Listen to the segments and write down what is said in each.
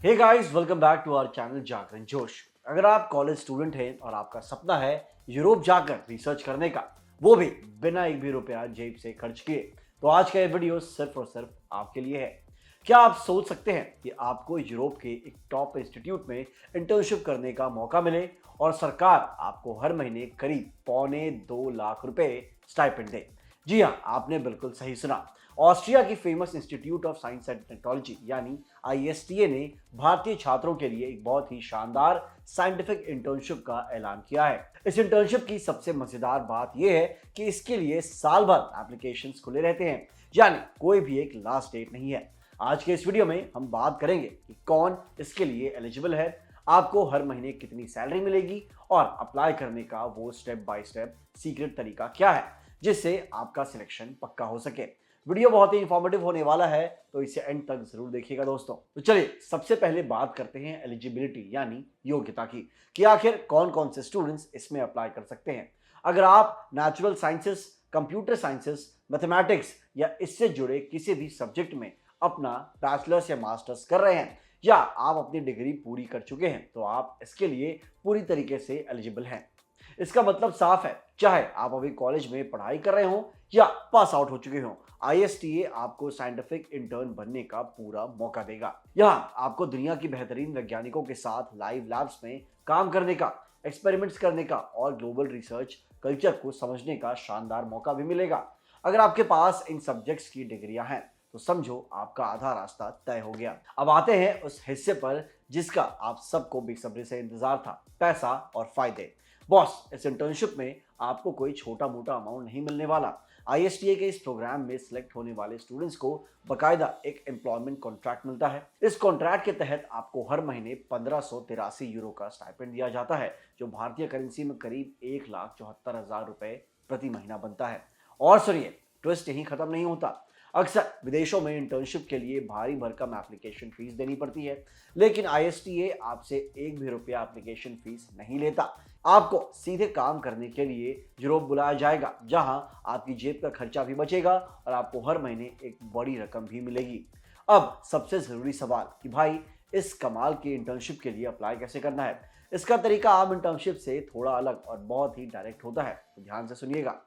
Hey guys, welcome back to our channel Jagran Josh. अगर आप college student हैं और आपका सपना है यूरोप जाकर रिसर्च करने का, वो भी बिना एक भी रुपया जेब से खर्च किए, तो आज का ये वीडियो सिर्फ और सिर्फ आपके लिए है। क्या आप सोच सकते हैं कि आपको यूरोप के एक टॉप इंस्टीट्यूट में इंटर्नशिप करने का मौका मिले और सरकार आपको हर महीने करीब ₹2.25 लाख स्टाइपेंड दे? जी हाँ, आपने बिल्कुल सही सुना। ऑस्ट्रिया की famous institute of science and technology यानी आईएसटीए ने भारतीय छात्रों के लिए एक बहुत ही शानदार साइंटिफिक इंटर्नशिप का ऐलान किया है। इस इंटर्नशिप की सबसे मजेदार बात यह है कि इसके लिए साल भर एप्लीकेशंस खुले रहते हैं, यानी कोई भी एक लास्ट डेट नहीं है। आज के इस वीडियो में हम बात करेंगे कि कौन इसके लिए एलिजिबल है, आपको हर महीने कितनी सैलरी मिलेगी और अप्लाई करने का वो स्टेप बाय स्टेप सीक्रेट तरीका क्या है जिससे आपका सिलेक्शन पक्का हो सके। वीडियो बहुत ही इंफॉर्मेटिव होने वाला है, तो इसे एंड तक जरूर देखिएगा दोस्तों। तो चलिए सबसे पहले बात करते हैं एलिजिबिलिटी यानी योग्यता की, कि आखिर कौन कौन से स्टूडेंट्स इसमें अप्लाई कर सकते हैं। अगर आप natural sciences, computer sciences, mathematics या इससे जुड़े किसी भी सब्जेक्ट में अपना बैचलर्स या मास्टर्स कर रहे हैं या आप अपनी डिग्री पूरी कर चुके हैं, तो आप इसके लिए पूरी तरीके से एलिजिबल हैं। इसका मतलब साफ है, चाहे आप अभी कॉलेज में पढ़ाई कर रहे हो या पास आउट हो चुके हो, आईएसटीए आपको साइंटिफिक इंटर्न बनने का पूरा मौका देगा। यहाँ आपको दुनिया की बेहतरीन वैज्ञानिकों के साथ लाइव लैब्स में काम करने का, एक्सपेरिमेंट्स करने का और ग्लोबल रिसर्च कल्चर को समझने का शानदार मौका भी मिलेगा। अगर आपके पास इन सब्जेक्ट्स की डिग्रियां हैं तो समझो आपका आधा रास्ता तय हो गया। अब आते हैं उस हिस्से पर जिसका आप सबको बेसब्री से इंतजार था, पैसा और फायदे। बॉस, इस इंटर्नशिप में आपको कोई छोटा मोटा अमाउंट नहीं मिलने वाला। आईएसटीए के इस प्रोग्राम में सिलेक्ट होने वाले स्टूडेंट्स को बकायदा एक एम्प्लॉयमेंट कॉन्ट्रैक्ट मिलता है। इस कॉन्ट्रैक्ट के तहत आपको हर महीने €1583 का स्टाइपेंड दिया जाता है, जो भारतीय करेंसी में करीब ₹1,74,000 प्रति महीना बनता है। और सुनिए, ट्विस्ट यहीं खत्म नहीं होता। अक्सर विदेशों में इंटर्नशिप के लिए भारी भरकम एप्लीकेशन फीस देनी पड़ती है, लेकिन आईएसटीए आपसे एक भी रुपया एप्लीकेशन फीस नहीं लेता। आपको सीधे काम करने के लिए यूरोप बुलाया जाएगा, जहां आपकी जेब का खर्चा भी बचेगा और आपको हर महीने एक बड़ी रकम भी मिलेगी। अब सबसे जरूरी सवाल कि भाई इस कमाल की इंटर्नशिप के लिए अप्लाई कैसे करना है। इसका तरीका आम इंटर्नशिप से थोड़ा अलग और बहुत ही डायरेक्ट होता है, तो ध्यान से सुनिएगा।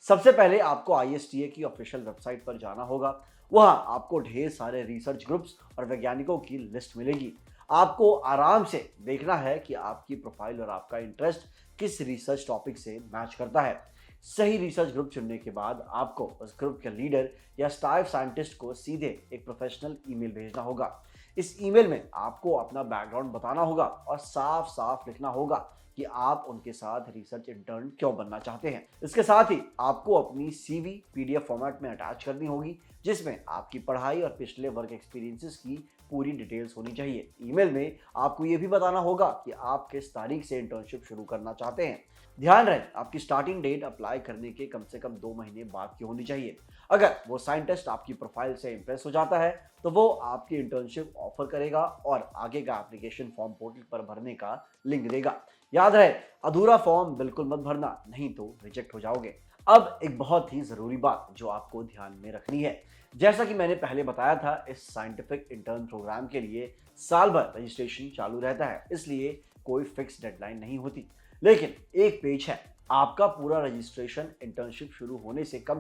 सबसे पहले आपको आईएसटीए की ऑफिशियल वेबसाइट पर जाना होगा। वहां आपको ढेर सारे रिसर्च ग्रुप्स और वैज्ञानिकों की लिस्ट मिलेगी। आपको आराम से देखना है कि आपकी प्रोफाइल और आपका इंटरेस्ट किस रिसर्च टॉपिक से मैच करता है। सही रिसर्च ग्रुप चुनने के बाद आपको उस ग्रुप के लीडर या स्टाफ साइंटिस्ट को सीधे एक प्रोफेशनल ईमेल भेजना होगा। इस ईमेल में आपको अपना बैकग्राउंड बताना होगा और साफ साफ लिखना होगा कि आप उनके साथ रिसर्च इंटर्न क्यों बनना चाहते हैं। इसके साथ ही आपको अपनी सीवी पीडीएफ फॉर्मेट में अटैच करनी होगी, जिसमें आपकी पढ़ाई और पिछले वर्क एक्सपीरियंसेस की पूरी डिटेल्स होनी चाहिए। ईमेल में आपको यह भी बताना होगा कि आप किस तारीख से इंटर्नशिप शुरू करना चाहते हैं। ध्यान रहे, आपकी स्टार्टिंग डेट अप्लाई करने के कम से कम 2 महीने बाद की होनी चाहिए। अगर वो साइंटिस्ट आपकी प्रोफाइल से इंप्रेस हो जाता है तो वो आपकी इंटर्नशिप ऑफर करेगा और आगे का एप्लीकेशन फॉर्म पोर्टल पर भरने का लिंक देगा। याद रहे, अधूरा फॉर्म बिल्कुल मत भरना, नहीं तो रिजेक्ट हो जाओगे। अब एक बहुत ही जरूरी बात जो आपको ध्यान में रखनी है, जैसा कि मैंने पहले बताया था, इस साइंटिफिक इंटर्न प्रोग्राम के लिए साल भर रजिस्ट्रेशन चालू रहता है, इसलिए कोई फिक्स डेडलाइन नहीं होती। लेकिन एक पेज है, आपका पूरा रजिस्ट्रेशन इंटर्नशिप शुरू होने से कम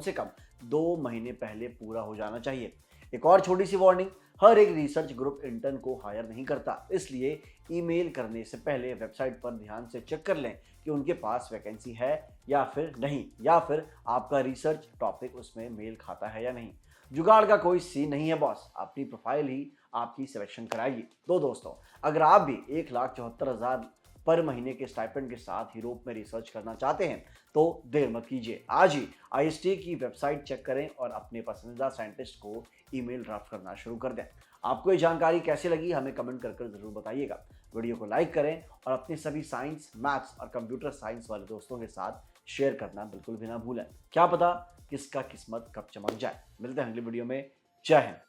2 महीने पहले पूरा हो जाना चाहिए। एक और छोटी सी वार्निंग, हर एक रिसर्च ग्रुप इंटर्न को हायर नहीं करता, इसलिए ईमेल करने से पहले वेबसाइट पर ध्यान से चेक कर लें कि उनके पास वैकेंसी है या फिर नहीं, या फिर आपका रिसर्च टॉपिक उसमें मेल खाता है या नहीं। जुगाड़ का कोई सीन नहीं है बॉस, अपनी प्रोफाइल ही आपकी सिलेक्शन कराएगी। तो दोस्तों, अगर आप भी 1,74,000 पर महीने के स्टाइपेंड के साथ यूरोप में रिसर्च करना चाहते हैं तो देर मत कीजिए, आज ही आईएसटी की वेबसाइट चेक करें और अपने पसंदीदा साइंटिस्ट को ईमेल ड्राफ्ट करना शुरू कर दें। आपको ये जानकारी कैसी लगी हमें कमेंट कर जरूर बताइएगा। वीडियो को लाइक करें और अपने सभी साइंस, मैथ्स और कंप्यूटर साइंस वाले दोस्तों के साथ शेयर करना बिल्कुल भी ना भूलें। क्या पता किसका किस्मत कब चमक जाए। मिलते हैं अगली वीडियो में। जय हिंद।